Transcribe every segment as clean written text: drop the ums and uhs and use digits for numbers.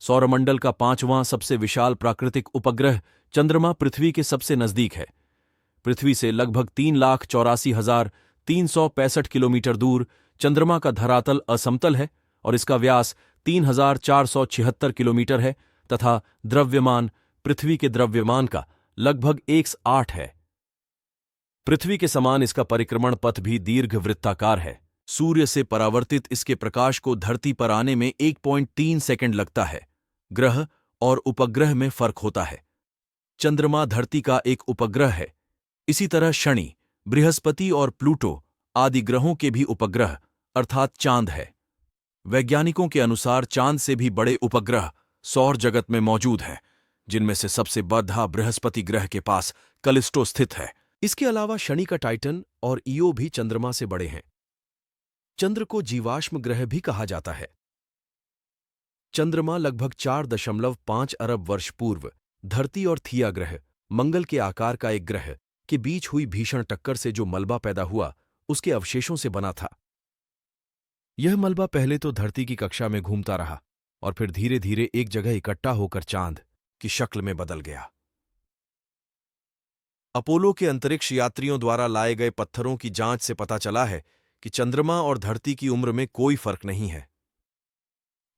सौरमंडल का पांचवां सबसे विशाल प्राकृतिक उपग्रह चंद्रमा पृथ्वी के सबसे नजदीक है। पृथ्वी से लगभग 3,84,365 किलोमीटर दूर चंद्रमा का धरातल असमतल है और इसका व्यास 3,476 किलोमीटर है तथा द्रव्यमान पृथ्वी के द्रव्यमान का लगभग 1/8 है। पृथ्वी के समान इसका परिक्रमण पथ भी दीर्घवृत्ताकार है। सूर्य से परावर्तित इसके प्रकाश को धरती पर आने में 1.3 सेकंड लगता है। ग्रह और उपग्रह में फर्क होता है। चंद्रमा धरती का एक उपग्रह है। इसी तरह शनि, बृहस्पति और प्लूटो आदि ग्रहों के भी उपग्रह अर्थात चांद है। वैज्ञानिकों के अनुसार चांद से भी बड़े उपग्रह सौर जगत में मौजूद हैं, जिनमें से सबसे बड़ा बृहस्पति ग्रह के पास कलिस्टो स्थित है। इसके अलावा शनि का टाइटन और ईओ भी चंद्रमा से बड़े हैं। चंद्र को जीवाश्म ग्रह भी कहा जाता है। चंद्रमा लगभग 4.5 अरब वर्ष पूर्व धरती और थिया ग्रह, मंगल के आकार का एक ग्रह, के बीच हुई भीषण टक्कर से जो मलबा पैदा हुआ उसके अवशेषों से बना था। यह मलबा पहले तो धरती की कक्षा में घूमता रहा और फिर धीरे धीरे एक जगह इकट्ठा होकर चांद की शक्ल में बदल गया। अपोलो के अंतरिक्ष यात्रियों द्वारा लाए गए पत्थरों की जांच से पता चला है कि चंद्रमा और धरती की उम्र में कोई फर्क नहीं है।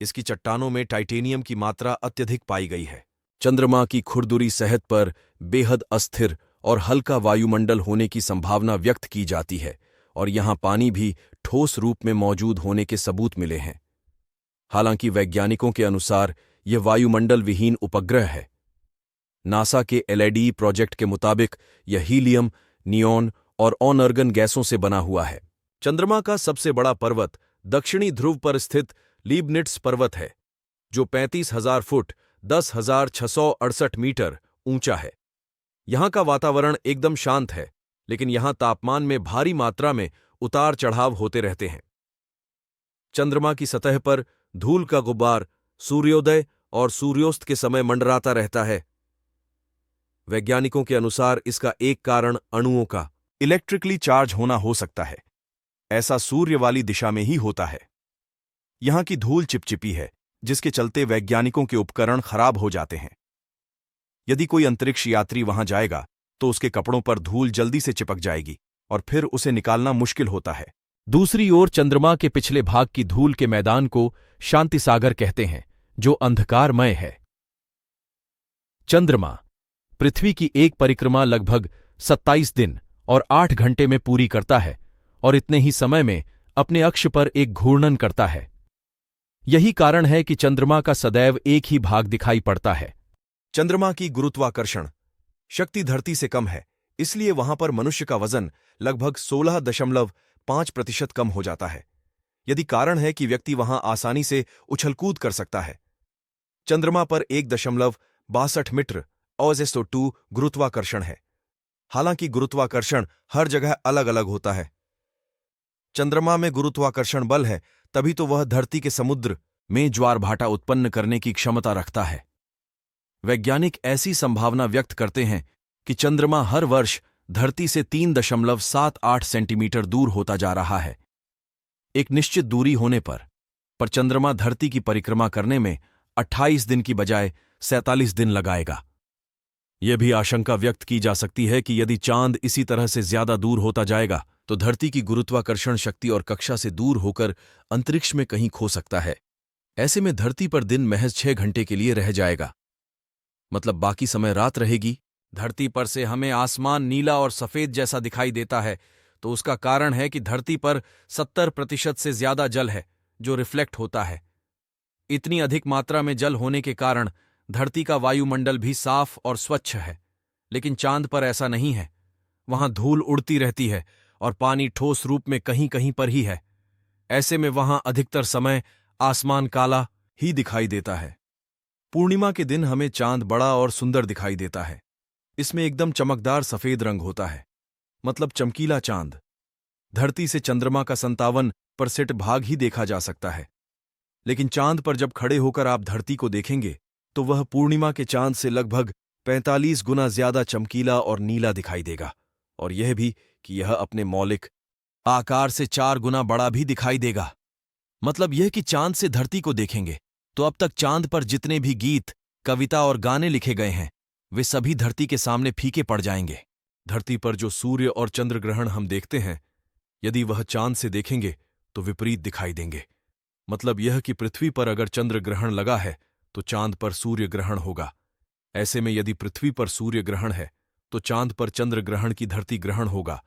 इसकी चट्टानों में टाइटेनियम की मात्रा अत्यधिक पाई गई है। चंद्रमा की खुरदुरी सतह पर बेहद अस्थिर और हल्का वायुमंडल होने की संभावना व्यक्त की जाती है और यहां पानी भी ठोस रूप में मौजूद होने के सबूत मिले हैं। हालांकि वैज्ञानिकों के अनुसार यह वायुमंडल विहीन उपग्रह है। नासा के एलईडी प्रोजेक्ट के मुताबिक यह हीलियम, नियॉन और ऑनर्गन गैसों से बना हुआ है। चंद्रमा का सबसे बड़ा पर्वत दक्षिणी ध्रुव पर स्थित लीबनिट्स पर्वत है, जो 35,000 फुट 10,668 मीटर ऊंचा है। यहां का वातावरण एकदम शांत है, लेकिन यहां तापमान में भारी मात्रा में उतार चढ़ाव होते रहते हैं। चंद्रमा की सतह पर धूल का गुब्बार सूर्योदय और सूर्यास्त के समय मंडराता रहता है। वैज्ञानिकों के अनुसार इसका एक कारण अणुओं का इलेक्ट्रिकली चार्ज होना हो सकता है। ऐसा सूर्य वाली दिशा में ही होता है। यहां की धूल चिपचिपी है, जिसके चलते वैज्ञानिकों के उपकरण खराब हो जाते हैं। यदि कोई अंतरिक्ष यात्री वहां जाएगा तो उसके कपड़ों पर धूल जल्दी से चिपक जाएगी और फिर उसे निकालना मुश्किल होता है। दूसरी ओर चंद्रमा के पिछले भाग की धूल के मैदान को शांति सागर कहते हैं, जो अंधकारमय है। चंद्रमा पृथ्वी की एक परिक्रमा लगभग 27 दिन और 8 घंटे में पूरी करता है और इतने ही समय में अपने अक्ष पर एक घूर्णन करता है। यही कारण है कि चंद्रमा का सदैव एक ही भाग दिखाई पड़ता है। चंद्रमा की गुरुत्वाकर्षण शक्ति धरती से कम है, इसलिए वहां पर मनुष्य का वजन लगभग 16.5% कम हो जाता है। यदि कारण है कि व्यक्ति वहां आसानी से उछलकूद कर सकता है। चंद्रमा पर 1.62 मीटर OSO2 गुरुत्वाकर्षण है। हालांकि गुरुत्वाकर्षण हर जगह अलग अलग होता है। चंद्रमा में गुरुत्वाकर्षण बल है, तभी तो वह धरती के समुद्र में ज्वार भाटा उत्पन्न करने की क्षमता रखता है। वैज्ञानिक ऐसी संभावना व्यक्त करते हैं कि चंद्रमा हर वर्ष धरती से 3.78 सेंटीमीटर दूर होता जा रहा है। एक निश्चित दूरी होने पर चंद्रमा धरती की परिक्रमा करने में 28 दिन की बजाय 47 दिन लगाएगा। यह भी आशंका व्यक्त की जा सकती है कि यदि चांद इसी तरह से ज्यादा दूर होता जाएगा तो धरती की गुरुत्वाकर्षण शक्ति और कक्षा से दूर होकर अंतरिक्ष में कहीं खो सकता है। ऐसे में धरती पर दिन महज 6 घंटे के लिए रह जाएगा, मतलब बाकी समय रात रहेगी। धरती पर से हमें आसमान नीला और सफेद जैसा दिखाई देता है, तो उसका कारण है कि धरती पर 70% से ज्यादा जल है जो रिफ्लेक्ट होता है। इतनी अधिक मात्रा में जल होने के कारण धरती का वायुमंडल भी साफ और स्वच्छ है, लेकिन चांद पर ऐसा नहीं है। वहां धूल उड़ती रहती है और पानी ठोस रूप में कहीं कहीं पर ही है। ऐसे में वहां अधिकतर समय आसमान काला ही दिखाई देता है। पूर्णिमा के दिन हमें चांद बड़ा और सुंदर दिखाई देता है। इसमें एकदम चमकदार सफेद रंग होता है, मतलब चमकीला चांद। धरती से चंद्रमा का 57% भाग ही देखा जा सकता है, लेकिन चांद पर जब खड़े होकर आप धरती को देखेंगे तो वह पूर्णिमा के चांद से लगभग 45 गुना ज्यादा चमकीला और नीला दिखाई देगा, और यह भी कि यह अपने मौलिक आकार से 4 गुना बड़ा भी दिखाई देगा। मतलब यह कि चांद से धरती को देखेंगे तो अब तक चांद पर जितने भी गीत, कविता और गाने लिखे गए हैं वे सभी धरती के सामने फीके पड़ जाएंगे। धरती पर जो सूर्य और चंद्र ग्रहण हम देखते हैं, यदि वह चांद से देखेंगे तो विपरीत दिखाई देंगे। मतलब यह कि पृथ्वी पर अगर चंद्र ग्रहण लगा है तो चांद पर सूर्य ग्रहण होगा। ऐसे में यदि पृथ्वी पर सूर्य ग्रहण है तो चांद पर चंद्र ग्रहण की धरती ग्रहण होगा।